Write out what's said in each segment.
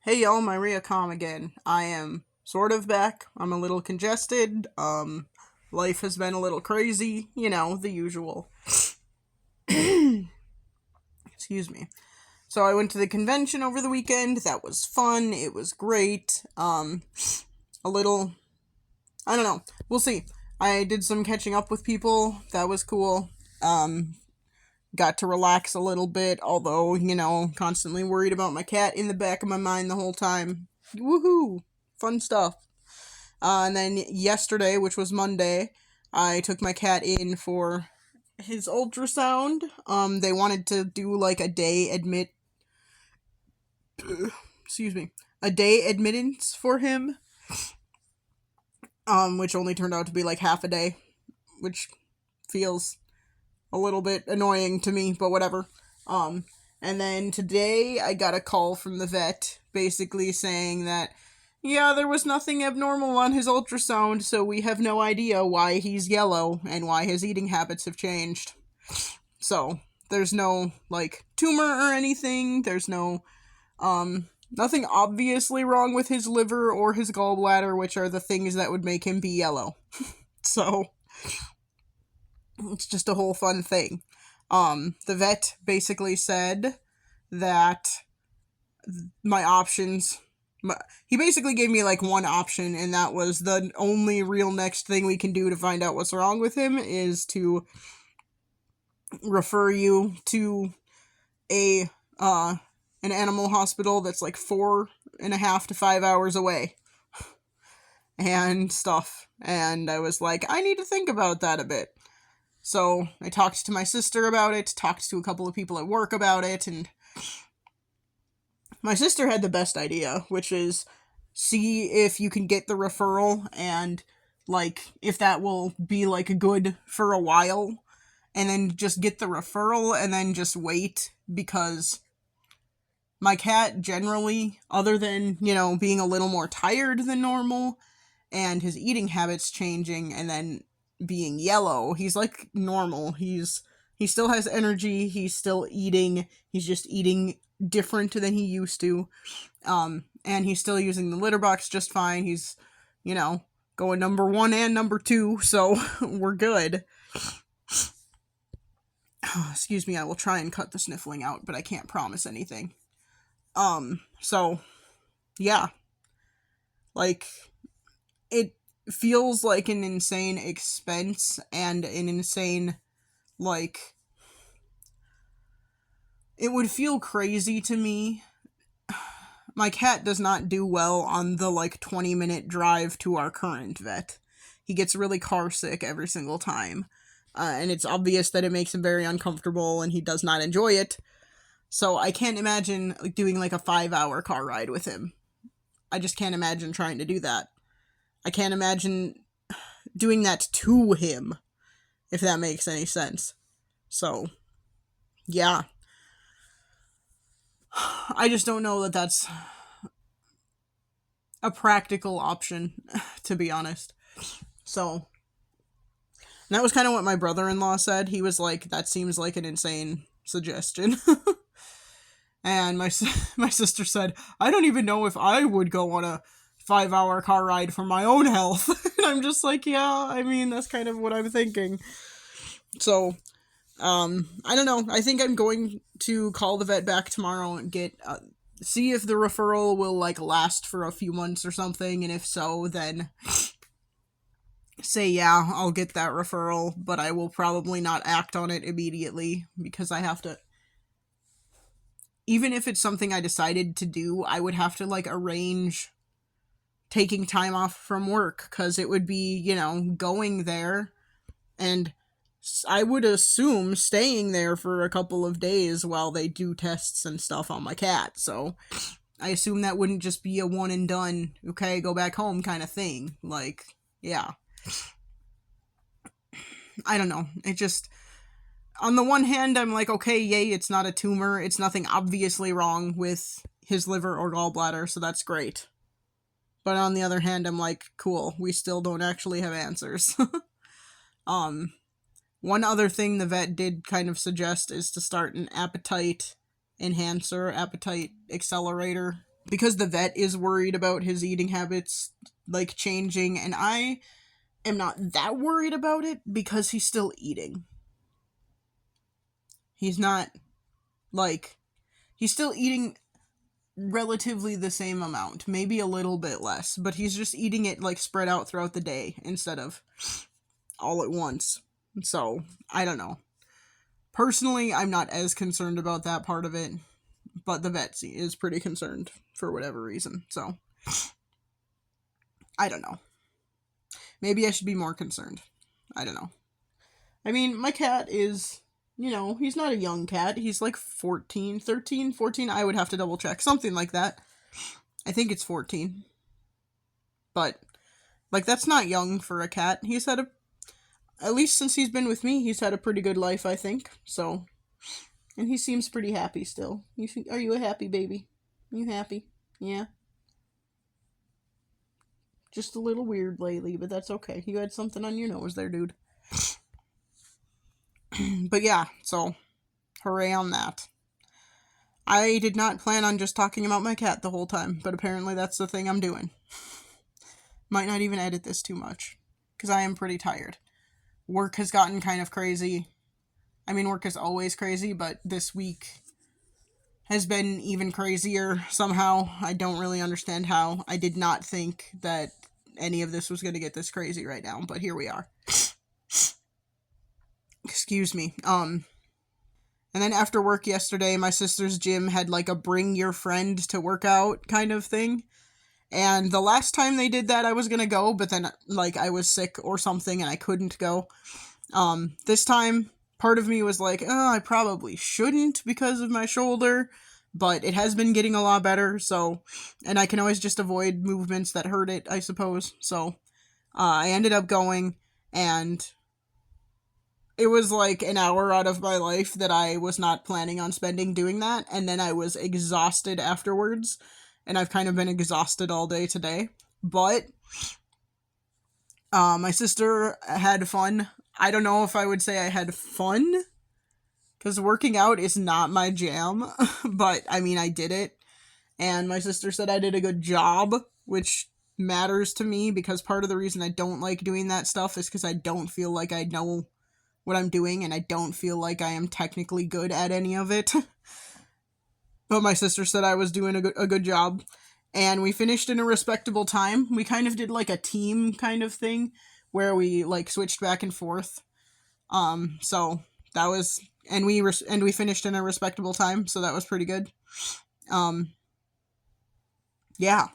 Hey y'all, Maria Com again. I am sort of back. I'm a little congested. Life has been a little crazy, the usual. Excuse me. So I went to the convention over the weekend. That was fun. It was great. A little, I don't know. We'll see. I did some catching up with people. That was cool. Um, got to relax a little bit, although, constantly worried about my cat in the back of my mind the whole time. Woohoo! Fun stuff. And then yesterday, which was Monday, I took my cat in for his ultrasound. They wanted to do like a day excuse me, a day admittance for him. Which only turned out to be like half a day, which feels a little bit annoying to me, but whatever. Um, and then today I got a call from the vet basically saying that, yeah, there was nothing abnormal on his ultrasound, so we have no idea why he's yellow and why his eating habits have changed. So, there's no, like, tumor or anything, there's no, nothing obviously wrong with his liver or his gallbladder, which are the things that would make him be yellow. So, it's just a whole fun thing. The vet basically said that my options. He basically gave me like one option, and that was the only real next thing we can do to find out what's wrong with him is to refer you to a an animal hospital that's like 4.5 to 5 hours away and stuff. And I was like, I need to think about that a bit. So I talked to my sister about it, talked to a couple of people at work about it, and my sister had the best idea, which is see if you can get the referral and, like, if that will be, like, good for a while, and then just get the referral and then just wait, because my cat generally, other than, being a little more tired than normal, and his eating habits changing, and then being yellow, he's, like, normal. He still has energy, he's still eating, he's just eating different than he used to. And he's still using the litter box just fine. He's, going number 1 and number 2, so we're good. Excuse me, I will try and cut the sniffling out, but I can't promise anything. So, yeah. Like, it feels like an insane expense and an insane, like, it would feel crazy to me. My cat does not do well on the, 20-minute drive to our current vet. He gets really car sick every single time. And it's obvious that it makes him very uncomfortable, and he does not enjoy it. So I can't imagine doing, a 5-hour car ride with him. I just can't imagine trying to do that. I can't imagine doing that to him, if that makes any sense. So, yeah. I just don't know that that's a practical option, to be honest. So, that was kind of what my brother-in-law said. He was like, that seems like an insane suggestion. And my sister said, I don't even know if I would go on a 5-hour car ride for my own health. And I'm just like, yeah, I mean, that's kind of what I'm thinking. So, I don't know. I think I'm going to call the vet back tomorrow and see if the referral will, last for a few months or something. And if so, then say, yeah, I'll get that referral, but I will probably not act on it immediately because I have to. Even if it's something I decided to do, I would have to, arrange taking time off from work, because it would be, going there, and I would assume staying there for a couple of days while they do tests and stuff on my cat, so I assume that wouldn't just be a one and done, okay, go back home kind of thing. Yeah. I don't know. It just, on the one hand, I'm like, okay, yay, it's not a tumor. It's nothing obviously wrong with his liver or gallbladder, so that's great. But on the other hand, I'm like, cool, we still don't actually have answers. One other thing the vet did kind of suggest is to start an appetite enhancer, appetite accelerator because the vet is worried about his eating habits, like, changing, and I am not that worried about it because he's still eating. He's not, like, he's still eating relatively the same amount, maybe a little bit less, but he's just eating it, like, spread out throughout the day instead of all at once. So, I don't know. Personally, I'm not as concerned about that part of it, but the vet is pretty concerned for whatever reason, so I don't know. Maybe I should be more concerned. I don't know. I mean, my cat is, he's not a young cat. He's like 14, 13, 14. I would have to double check. Something like that. I think it's 14. But, like, that's not young for a cat. He's had at least since he's been with me, he's had a pretty good life, I think. So, and he seems pretty happy still. Are you a happy baby? You happy? Yeah. Just a little weird lately, but that's okay. You had something on your nose there, dude. But yeah, so hooray on that. I did not plan on just talking about my cat the whole time, but apparently that's the thing I'm doing. Might not even edit this too much, because I am pretty tired. Work has gotten kind of crazy. I mean, work is always crazy, but this week has been even crazier somehow. I don't really understand how. I did not think that any of this was going to get this crazy right now, but here we are. Excuse me. And then after work yesterday, my sister's gym had like a bring your friend to work out kind of thing. And the last time they did that, I was gonna go, but then, like, I was sick or something and I couldn't go. This time, part of me was like, oh, I probably shouldn't because of my shoulder, but it has been getting a lot better, so, and I can always just avoid movements that hurt it, I suppose. So, I ended up going, and it was like an hour out of my life that I was not planning on spending doing that, and then I was exhausted afterwards, and I've kind of been exhausted all day today, but my sister had fun. I don't know if I would say I had fun, because working out is not my jam, but, I mean, I did it, and my sister said I did a good job, which matters to me, because part of the reason I don't like doing that stuff is because I don't feel like I know what I'm doing, and I don't feel like I am technically good at any of it. But my sister said I was doing a good job, and we finished in a respectable time. We kind of did like a team kind of thing, where we like switched back and forth. So that was, and we finished in a respectable time, so that was pretty good. Yeah.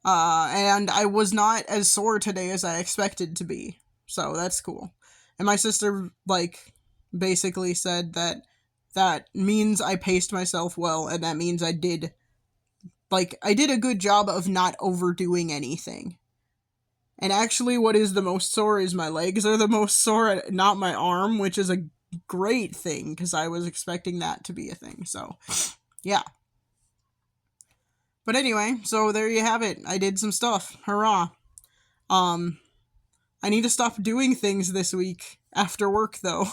And I was not as sore today as I expected to be, so that's cool. And my sister, like, basically said that means I paced myself well, and that means I did a good job of not overdoing anything. And actually, what is the most sore is my legs are the most sore, not my arm, which is a great thing, because I was expecting that to be a thing, so, yeah. But anyway, so there you have it. I did some stuff. Hurrah. I need to stop doing things this week after work, though.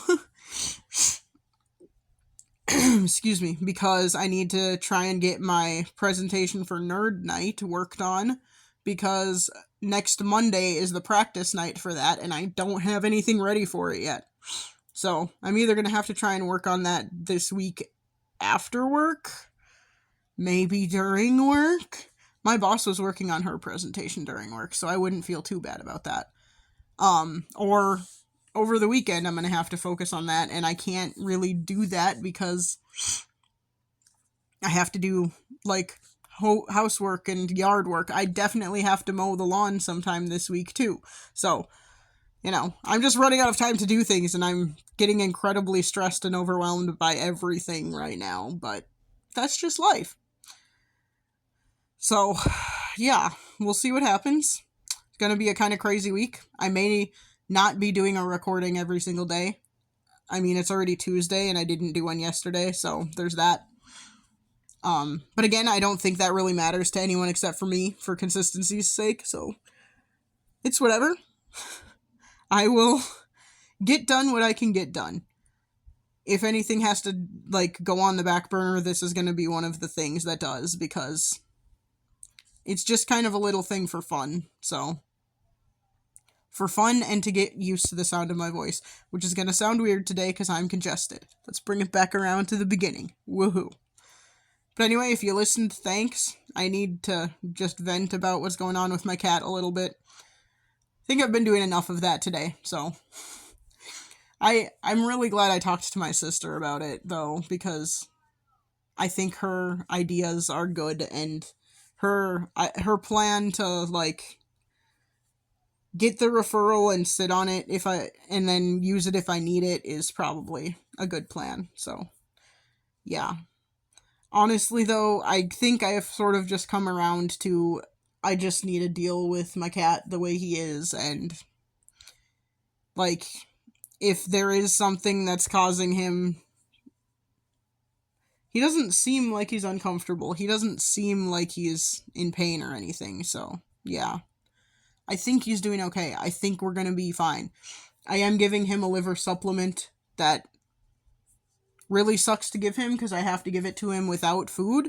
Excuse me, because I need to try and get my presentation for Nerd Night worked on, because next Monday is the practice night for that, and I don't have anything ready for it yet. So, I'm either going to have to try and work on that this week after work, maybe during work. My boss was working on her presentation during work, so I wouldn't feel too bad about that. Or over the weekend, I'm going to have to focus on that, and I can't really do that because I have to do, like, housework and yard work. I definitely have to mow the lawn sometime this week, too. So, I'm just running out of time to do things, and I'm getting incredibly stressed and overwhelmed by everything right now, but that's just life. So, yeah, we'll see what happens. It's going to be a kind of crazy week. I may not be doing a recording every single day. I mean, it's already Tuesday, and I didn't do one yesterday, so there's that. But again, I don't think that really matters to anyone except for me, for consistency's sake, so it's whatever. I will get done what I can get done. if anything has to, like, go on the back burner, this is going to be one of the things that does, because it's just kind of a little thing for fun. So, for fun and to get used to the sound of my voice, which is going to sound weird today because I'm congested. Let's bring it back around to the beginning. Woohoo. But anyway, if you listened, thanks. I need to just vent about what's going on with my cat a little bit. I think I've been doing enough of that today, so I'm really glad I talked to my sister about it, though, because I think her ideas are good, and her plan to, like, get the referral and sit on it and then use it if I need it is probably a good plan. So, yeah. Honestly, though, I think I have sort of just come around to I just need to deal with my cat the way he is, and, like, if there is something that's causing him... He doesn't seem like he's uncomfortable. He doesn't seem like he's in pain or anything, so, yeah. I think he's doing okay. I think we're gonna be fine. I am giving him a liver supplement that really sucks to give him, because I have to give it to him without food.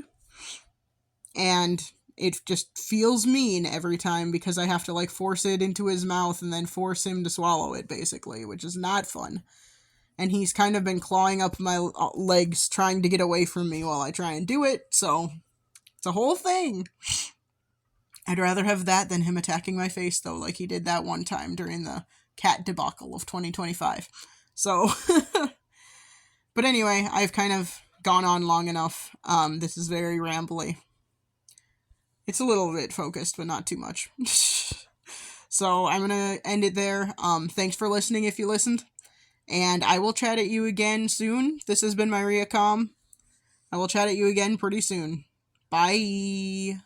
And it just feels mean every time, because I have to, like, force it into his mouth and then force him to swallow it, basically, which is not fun. And he's kind of been clawing up my legs trying to get away from me while I try and do it, so it's a whole thing. I'd rather have that than him attacking my face, though, like he did that one time during the cat debacle of 2025. So, but anyway, I've kind of gone on long enough. This is very rambly. It's a little bit focused, but not too much. So I'm gonna end it there. Thanks for listening if you listened. And I will chat at you again soon. This has been Maria Com. I will chat at you again pretty soon. Bye.